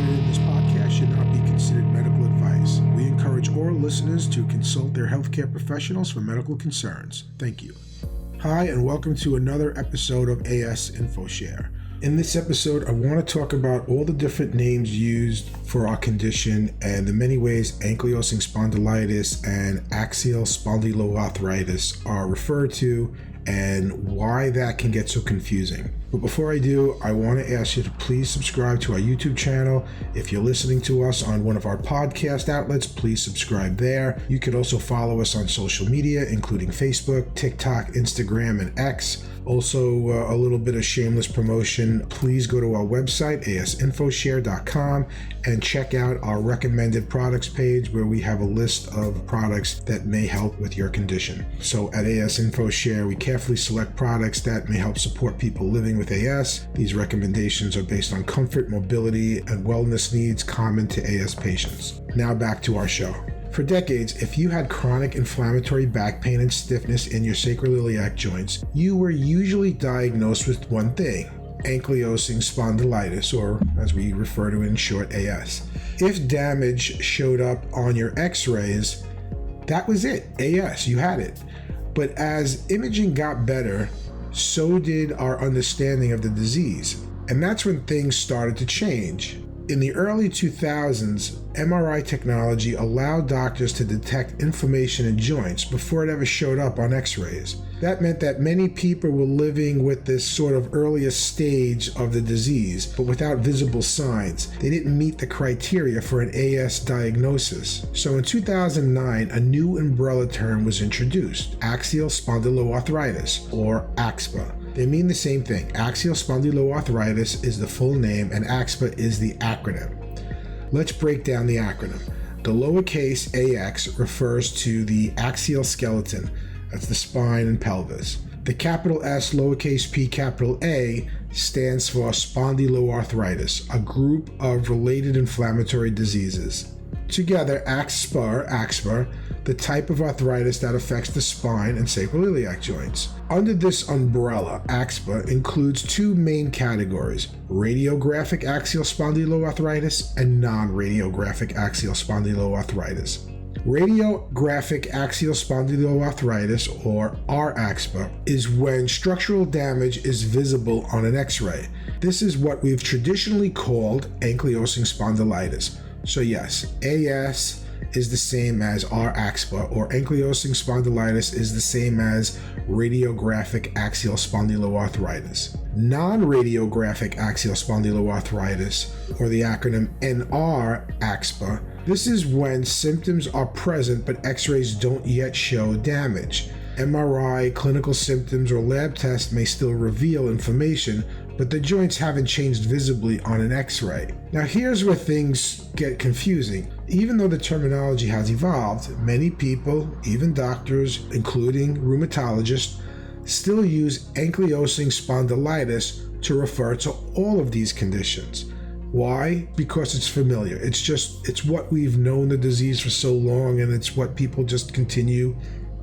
provided in this podcast should not be considered medical advice. We encourage all listeners to consult their healthcare professionals for medical concerns. Thank you. Hi, and welcome to another episode of AS InfoShare. In this episode, I want to talk about all the different names used for our condition and the many ways ankylosing spondylitis and axial spondyloarthritis are referred to and why that can get so confusing. But before I do, I want to ask you to please subscribe to our YouTube channel. If you're listening to us on one of our podcast outlets, please subscribe there. You can also follow us on social media, including Facebook, TikTok, Instagram, and X. Also, a little bit of shameless promotion. Please go to our website, asinfoshare.com, and check out our recommended products page where we have a list of products that may help with your condition. So at AS InfoShare, we carefully select products that may help support people living with AS. These recommendations are based on comfort, mobility, and wellness needs common to AS patients. Now back to our show. For decades, if you had chronic inflammatory back pain and stiffness in your sacroiliac joints, you were usually diagnosed with one thing: ankylosing spondylitis, or as we refer to it in short, AS. If damage showed up on your x-rays, that was it, AS, you had it. But as imaging got better, so did our understanding of the disease. And that's when things started to change. In the early 2000s, MRI technology allowed doctors to detect inflammation in joints before it ever showed up on x-rays. That meant that many people were living with this sort of earliest stage of the disease, but without visible signs. They didn't meet the criteria for an AS diagnosis. So in 2009, a new umbrella term was introduced: Axial Spondyloarthritis, or AxSpA. They mean the same thing. Axial Spondyloarthritis is the full name and AxSpA is the acronym. Let's break down the acronym. The lowercase ax refers to the axial skeleton. That's the spine and pelvis. The capital S, lowercase p, capital A stands for spondyloarthritis, a group of related inflammatory diseases. Together, AxSpA, the type of arthritis that affects the spine and sacroiliac joints. Under this umbrella, AxSpA includes two main categories: radiographic axial spondyloarthritis and non-radiographic axial spondyloarthritis. Radiographic axial spondyloarthritis, or r-axSpA, is when structural damage is visible on an x-ray. This is what we've traditionally called ankylosing spondylitis. So yes, AS is the same as r-axSpA, or ankylosing spondylitis is the same as radiographic axial spondyloarthritis. Non-radiographic axial spondyloarthritis, or the acronym nr-axSpA, this is when symptoms are present but x-rays don't yet show damage. MRI, clinical symptoms, or lab tests may still reveal inflammation, but the joints haven't changed visibly on an x-ray. Now here's where things get confusing. Even though the terminology has evolved, many people, even doctors, including rheumatologists, still use ankylosing spondylitis to refer to all of these conditions. Why? Because it's familiar. It's what we've known the disease for so long, and it's what people just continue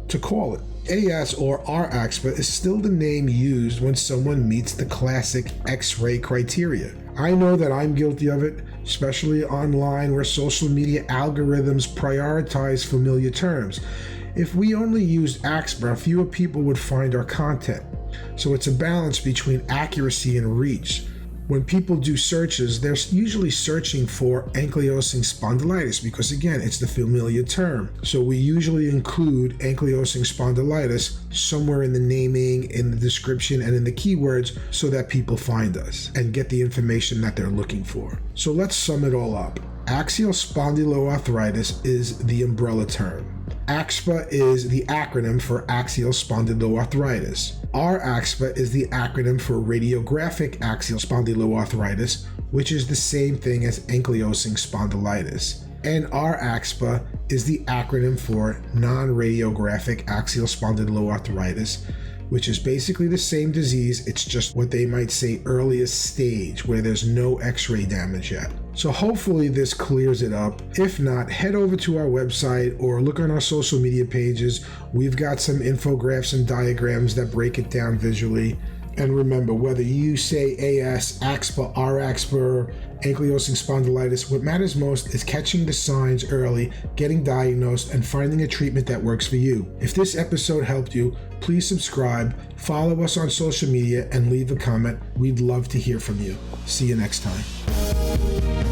to call it. AS, or r-axSpA, is still the name used when someone meets the classic x-ray criteria. I know that I'm guilty of it, especially online where social media algorithms prioritize familiar terms. If we only used AxSpA, fewer people would find our content. So it's a balance between accuracy and reach. When people do searches, they're usually searching for ankylosing spondylitis because, again, it's the familiar term. So we usually include ankylosing spondylitis somewhere in the naming, in the description, and in the keywords so that people find us and get the information that they're looking for. So let's sum it all up. Axial spondyloarthritis is the umbrella term. AxSpA is the acronym for axial spondyloarthritis. r-axSpA is the acronym for radiographic axial spondyloarthritis, which is the same thing as ankylosing spondylitis. And r-axSpA is the acronym for non-radiographic axial spondyloarthritis, which is basically the same disease. It's just what they might say earliest stage, where there's no x-ray damage yet. So hopefully this clears it up. If not, head over to our website or look on our social media pages. We've got some infographics and diagrams that break it down visually. And remember, whether you say AS, axSpA, r-axSpA, ankylosing spondylitis, what matters most is catching the signs early, getting diagnosed, and finding a treatment that works for you. If this episode helped you, please subscribe, follow us on social media, and leave a comment. We'd love to hear from you. See you next time.